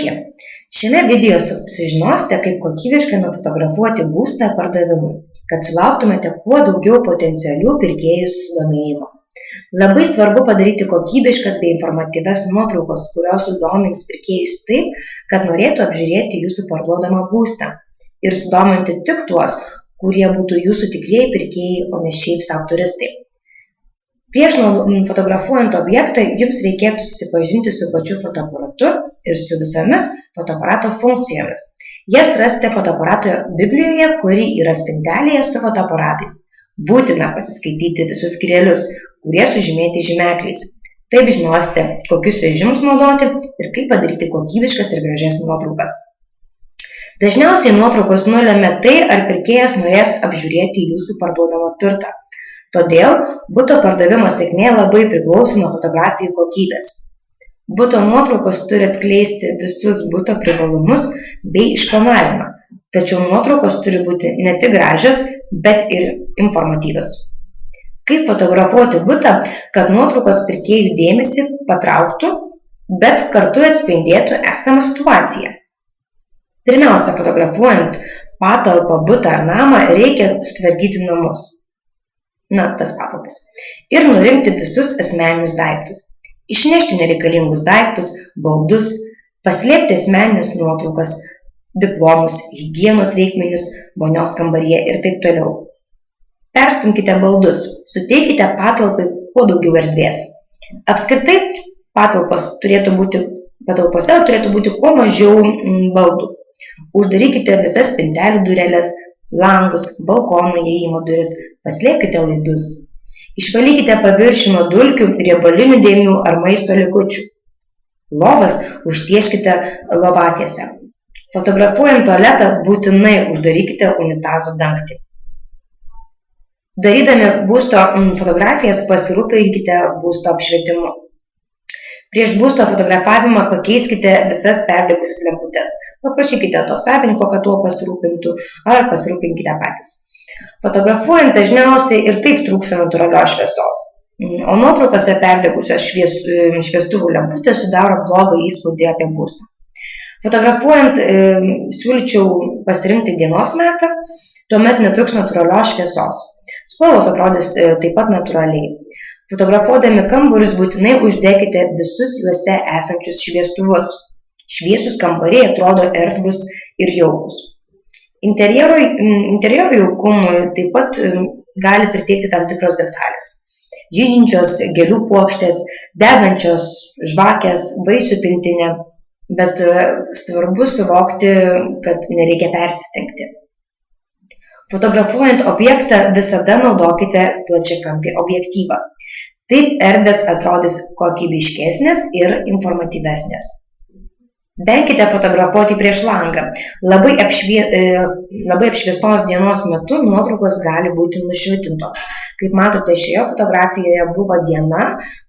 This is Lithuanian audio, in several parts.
Sveiki! Šiame video sužinosite, kaip kokybiškai nufotografuoti būstą pardavimui, kad sulauktumėte kuo daugiau potencialių pirkėjų susidomėjimo. Labai svarbu padaryti kokybiškas bei informatyvias nuotraukos, kurios sudomins pirkėjus taip, kad norėtų apžiūrėti jūsų parduodamą būstą ir sudominti tik tuos, kurie būtų jūsų tikrieji pirkėjai, o ne šiaip savo turistai. Prieš fotografuojant objektą jums reikėtų susipažinti su pačiu fotoaparatu ir su visomis fotoaparato funkcijomis. Jas rasite fotoaparato Biblijoje, kuri yra spintelėje su fotoaparatais. Būtina pasiskaityti visus skyrelius, kurie sužymėti žymekliais. Taip žinosite, kokius režimus naudoti ir kaip padaryti kokybiškas ir gražias nuotraukas. Dažniausiai nuotraukos nulemia tai, ar pirkėjas norės apžiūrėti jūsų parduodamą turtą. Todėl buto pardavimo sėkmė labai priklauso nuo fotografijų kokybės. Buto nuotraukos turi atskleisti visus buto privalumus bei išplanavimą, tačiau nuotraukos turi būti ne tik gražios, bet ir informatyvios. Kaip fotografuoti butą, kad nuotraukos pirkėjų dėmesį patrauktų, bet kartu atspindėtų esamą situaciją? Pirmiausia, fotografuojant patalpą, butą ar namą, reikia sutvarkyti namus. Tas patalpas. Ir nurimti visus asmeninius daiktus. Išnešti nereikalingus daiktus, baldus, paslėpti asmeninės nuotraukas, diplomus, higienos reikmenis, vonios kambaryje ir taip toliau. Perstumkite baldus, suteikite patalpai kuo daugiau erdvės. Apskritai, patalpose turėtų būti kuo mažiau baldų. Uždarykite visas spintelių dureles, langus, balkonų įėjimo duris, paslėpkite laidus. Išvalykite paviršių nuo dulkių, riebalinių dėmių ar maisto likučių. Lovas užtieškite lovatiesę. Fotografuojant tualetą būtinai uždarykite unitazo dangtį. Darydami būsto fotografijas pasirūpinkite būsto apšvietimu. Prieš būsto fotografavimą pakeiskite visas perdegusias lemputes. Paprašykite to savininko, kad tuo pasirūpintų, ar pasirūpinkite patys. Fotografuojant dažniausiai ir taip trūksta natūralios šviesos, o nuotraukose perdegusios šviestuvų lemputės sudaro blogą įspūdį apie būstą. Fotografuojant siūlyčiau pasirinkti dienos metą, tuomet netruks natūralios šviesos. Spalvos atrodys taip pat natūraliai. Fotografuodami kambarius būtinai uždekite visus juose esančius šviestuvus. Šviesus kambariai atrodo erdvus ir jaukus. Interjero jaukumui taip pat gali priteikti tam tikros detalės. Žydinčios gėlių puokštės, degančios žvakės, vaisių pintinė, bet svarbu suvokti, kad nereikia persistengti. Fotografuojant objektą visada naudokite plačiakampį objektyvą. Taip erdvės atrodys kokybiškesnės ir informatyvesnės. Venkite fotografuoti prieš langą. Labai apšviestos dienos metu nuotraukos gali būti nušvitintos. Kaip matote, šioje fotografijoje buvo diena,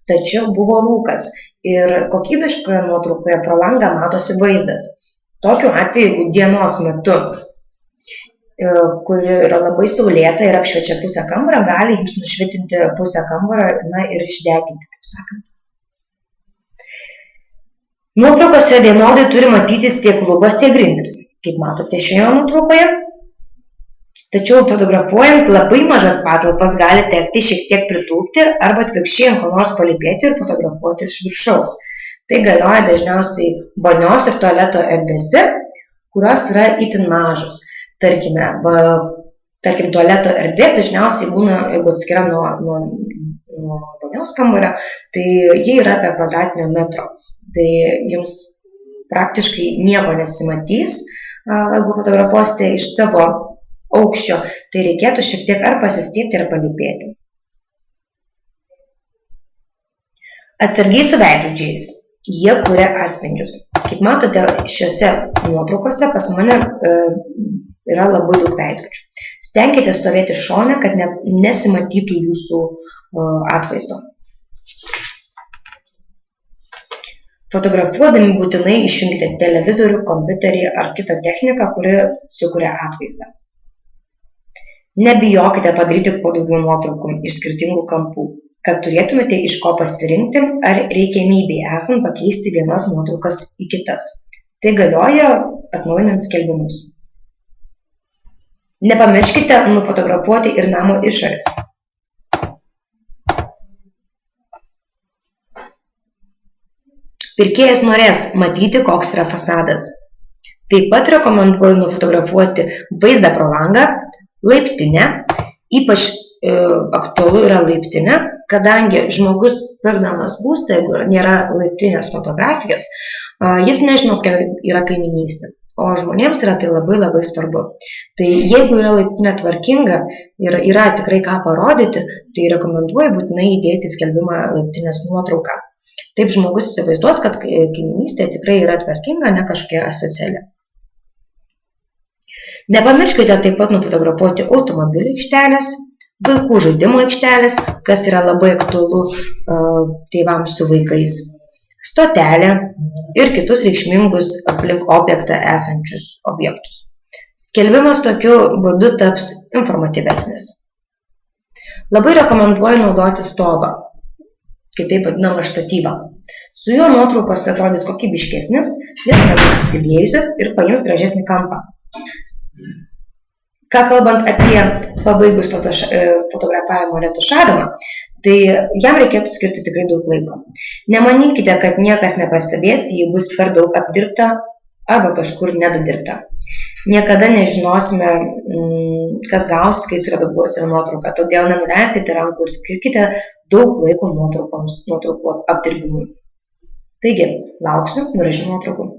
tačiau buvo rūkas ir kokybiškoje nuotraukoje pro langą matosi vaizdas. Tokiu atveju, jeigu dienos metu, kur yra labai saulėta ir apšviečia pusę kambario, gali jums nušvitinti pusę kambario, ir išdeginti, taip sakant. Nuotraukose vienodai turi matytis tiek lubos, tiek grindys, kaip matote šioje nuotraukoje. Tačiau fotografuojant labai mažas patalpas gali tekti šiek tiek pritūpti arba atvirkščiai ant ko nors palypėti ir fotografuoti iš viršaus. Tai galioja dažniausiai vonios ir tualeto erdvėse, kurios yra itin mažos. Tarkim, tualeto erdvė dažniausiai būna, jeigu atskira nuo vonios kambario, tai jie yra apie kvadratinio metro. Tai jums praktiškai nieko nesimatys, jeigu fotografuosite iš savo aukščio, tai reikėtų šiek tiek ar pasistiepti, ar palypėti. Atsargiai su veidrodžiais. Jie kuria atspindžius. Kaip matote, šiuose nuotraukose pas mane yra labai daug veidrodžių. Stenkite stovėti šone, kad nesimatytų jūsų atvaizdo. Fotografuodami būtinai išjungite televizorių, kompiuterį ar kitą techniką, kuri sukuria atvaizdą. Nebijokite padaryti kuo daugiau nuotraukų iš skirtingų kampų, kad turėtumėte iš ko pasirinkti ar reikiamybei esant pakeisti vienas nuotraukas į kitas. Tai galioja atnaujinant skelbimus. Nepamirškite nufotografuoti ir namo išorės. Pirkėjas norės matyti, koks yra fasadas. Taip pat rekomenduoju nufotografuoti vaizdą pro langą, laiptinę, ypač aktualu yra laiptinė, kadangi žmogus pirkdamas būstą, jeigu nėra laiptinės fotografijos, jis nežino, kokia yra kaiminystė, o žmonėms yra tai labai labai svarbu. Tai jeigu yra laiptinė tvarkinga ir yra tikrai ką parodyti, tai rekomenduoju būtinai įdėti skelbimą laiptinės nuotrauką. Taip žmogus įsivaizduos, kad kaiminystė tikrai yra tvarkinga, ne kažkokia asociali. Nepamirškite taip pat nufotografuoti automobilių aikštelės, vaikų žaidimo aikštelės, kas yra labai aktualu tėvams su vaikais, stotelę ir kitus reikšmingus aplink objektą esančius objektus. Skelbimas tokiu būdu taps informatyvesnis. Labai rekomenduoju naudoti stovą, kitaip vadinamą štatyvą. Su juo nuotraukos atrodys kokybiškesnis, jos nebus įsidėjusios ir paims gražesnį kampą. Ką kalbant apie pabaigus fotografavimo retušavimą, tai jam reikėtų skirti tikrai daug laiko. Nemanykite, kad niekas nepastebės, jei bus per daug apdirbta arba kažkur nedadirbta. Niekada nežinosime, kas gausis, kai suredaguosime nuotrauką, todėl nenuleiskite rankų ir skirkite daug laiko nuotraukų apdirbimui. Taigi, lauksiu gražių nuotraukų.